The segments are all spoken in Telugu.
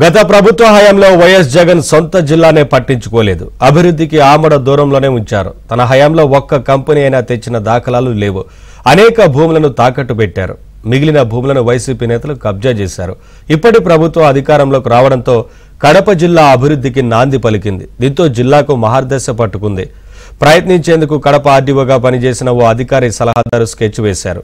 గత ప్రభుత్వ హయాంలో వైఎస్ జగన్ సొంత జిల్లానే పట్టించుకోలేదు. అభివృద్ధికి ఆమడ దూరంలోనే ఉంచారు. తన హయాంలో ఒక్క కంపెనీ అయినా తెచ్చిన దాఖలాలు లేవు. అనేక భూములను తాకట్టు పెట్టారు. మిగిలిన భూములను వైసీపీ నేతలు కబ్జా చేశారు. ఇప్పటి ప్రభుత్వం అధికారంలోకి రావడంతో కడప జిల్లా అభివృద్ధికి నాంది పలికింది. దీంతో జిల్లాకు మహర్దశ పట్టుకుంది. ప్రయత్నించేందుకు కడప ఆర్డీఓగా పనిచేసిన ఓ అధికారి సలహాదారు స్కెచ్ వేశారు.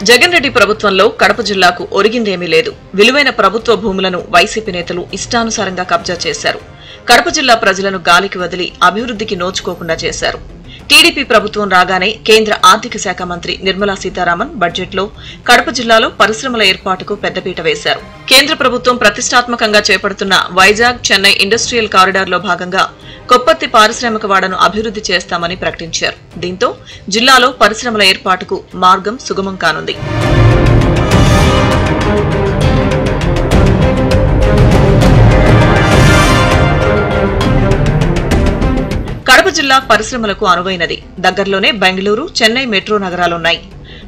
జగన్ రెడ్డి ప్రభుత్వంలో కడప జిల్లాకు ఒరిగిందేమీ లేదు. విలువైన ప్రభుత్వ భూములను వైసీపీ నేతలు ఇష్టానుసారంగా కబ్జా చేశారు. కడప జిల్లా ప్రజలను గాలికి వదిలి అభివృద్ధికి నోచుకోకుండా చేశారు. టీడీపీ ప్రభుత్వం రాగానే కేంద్ర ఆర్థిక శాఖ మంత్రి నిర్మలా సీతారామన్ బడ్జెట్లో కడప జిల్లాలో పరిశ్రమల ఏర్పాటుకు పెద్దపీట వేశారు. కేంద్ర ప్రభుత్వం ప్రతిష్టాత్మకంగా చేపడుతున్న వైజాగ్ చెన్నై ఇండస్ట్రియల్ కారిడార్లో భాగంగా కొప్పర్తి పారిశ్రామిక వాడను అభివృద్ధి చేస్తామని ప్రకటించారు. దీంతో జిల్లాలో పరిశ్రమల ఏర్పాటుకు మార్గం సుగమం కానుంది. కడప జిల్లా పరిశ్రమలకు అనువైనది. దగ్గరలోనే బెంగళూరు, చెన్నై మెట్రో నగరాలున్నాయి.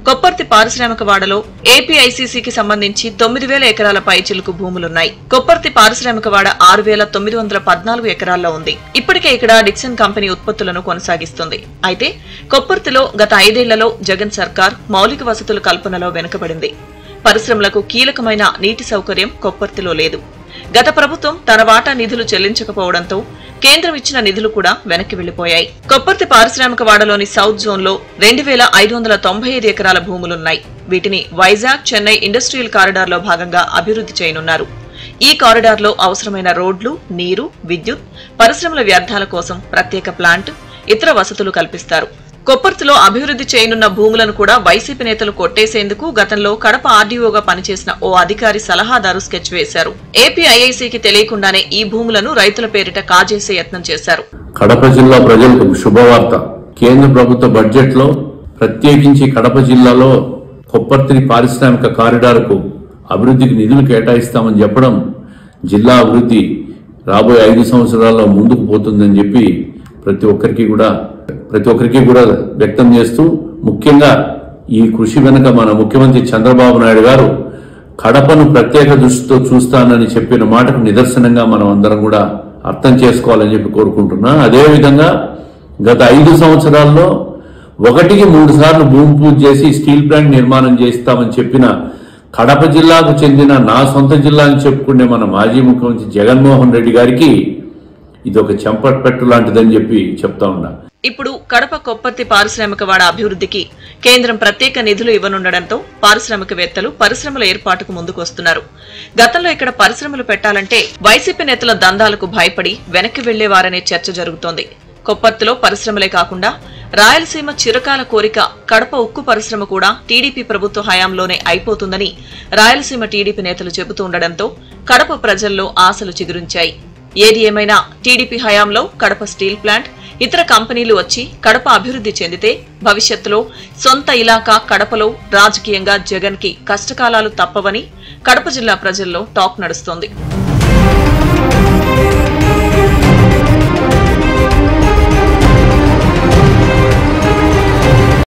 కొప్పర్తి పారిశ్రామిక వాడలో ఏపీఐసీసీకి సంబంధించి 9,000 ఎకరాల పైచిలుకు భూములున్నాయి. కొప్పర్తి పారిశ్రామిక వాడ 6,914 ఎకరాల్లో ఉంది. ఇప్పటికే ఇక్కడ డిక్సన్ కంపెనీ ఉత్పత్తులను కొనసాగిస్తుంది. అయితే కొప్పర్తిలో గత 5 ఏళ్లలో జగన్ సర్కార్ మౌలిక వసతుల కల్పనలో వెనుకబడింది. పరిశ్రమలకు కీలకమైన నీటి సౌకర్యం కొప్పర్తిలో లేదు. గత ప్రభుత్వం తన వాటా నిధులు చెల్లించకపోవడంతో కేంద్రం ఇచ్చిన నిధులు కూడా వెనక్కి వెళ్లిపోయాయి. కొప్పర్తి పారిశ్రామిక వాడలోని సౌత్ జోన్లో 2,595 ఎకరాల భూములున్నాయి. వీటిని వైజాగ్ చెన్నై ఇండస్ట్రియల్ కారిడార్లో భాగంగా అభివృద్ధి చేయనున్నారు. ఈ కారిడార్లో అవసరమైన రోడ్లు, నీరు, విద్యుత్, పరిశ్రమల వ్యర్థాల కోసం ప్రత్యేక ప్లాంట్, ఇతర వసతులు కల్పిస్తారు. కొప్పర్తిలో అభివృద్ధి చేయనున్న భూములను కూడా వైసీపీ నేతలు కొట్టేసేందుకు గతంలో కడప ఆర్డీఓగా పనిచేసిన ఓ అధికారి సలహాదారు స్కెచ్ వేశారు. ఏపీఐఐసీకి తెలియకుండానే ఈ భూములను రైతుల పేరిట కాజేసే యత్నం చేశారు. కడప జిల్లా ప్రజలకు శుభవార్త. కేంద్ర ప్రభుత్వ బడ్జెట్ లో ప్రత్యేకించి కడప జిల్లాలో కొప్పర్తి పారిశ్రామిక కారిడార్కు అభివృద్ధికి నిధులు కేటాయిస్తామని చెప్పడం జిల్లా అభివృద్ధి రాబోయే 5 సంవత్సరాల్లో ముందుకు పోతుందని చెప్పి ప్రతి ఒక్కరికి కూడా వ్యక్తం చేస్తూ, ముఖ్యంగా ఈ కృషి వెనుక మన ముఖ్యమంత్రి చంద్రబాబు నాయుడు గారు కడపను ప్రత్యేక దృష్టితో చూస్తానని చెప్పిన మాటకు నిదర్శనంగా మనం అందరం కూడా అర్థం చేసుకోవాలని చెప్పి కోరుకుంటున్నా. అదేవిధంగా గత 5 సంవత్సరాల్లో 1కి 3 సార్లు భూమి పూజ చేసి స్టీల్ ప్లాంట్ నిర్మాణం చేస్తామని చెప్పిన కడప జిల్లాకు చెందిన నా సొంత జిల్లా అని చెప్పుకునే మన మాజీ ముఖ్యమంత్రి జగన్మోహన్ రెడ్డి గారికి ఇది ఒక చెంపపెట్టు లాంటిదని చెప్పి చెప్తా ఉన్నా. ఇప్పుడు కడప కొప్పర్తి పారిశ్రామిక వాడ అభివృద్ధికి కేంద్రం ప్రత్యేక నిధులు ఇవ్వనుండడంతో పారిశ్రామికవేత్తలు పరిశ్రమల ఏర్పాటుకు ముందుకొస్తున్నారు. గతంలో ఇక్కడ పరిశ్రమలు పెట్టాలంటే వైసీపీ నేతల దందాలకు భయపడి వెనక్కి వెళ్లేవారనే చర్చ జరుగుతోంది. కొప్పర్తిలో పరిశ్రమలే కాకుండా రాయలసీమ చిరకాల కోరిక కడప ఉక్కు పరిశ్రమ కూడా టీడీపీ ప్రభుత్వ హయాంలోనే అయిపోతుందని రాయలసీమ టీడీపీ నేతలు చెబుతూ ఉండడంతో కడప ప్రజల్లో ఆశలు చిగురించాయి. ఏది ఏమైనా టీడీపీ హయాంలో కడప స్టీల్ ప్లాంట్, ఇతర కంపెనీలు వచ్చి కడప అభివృద్ధి చెందితే భవిష్యత్తులో సొంత ఇలాకా కడపలో రాజకీయంగా జగన్ కి కష్టకాలాలు తప్పవని కడప జిల్లా ప్రజల్లో టాక్ నడుస్తోంది.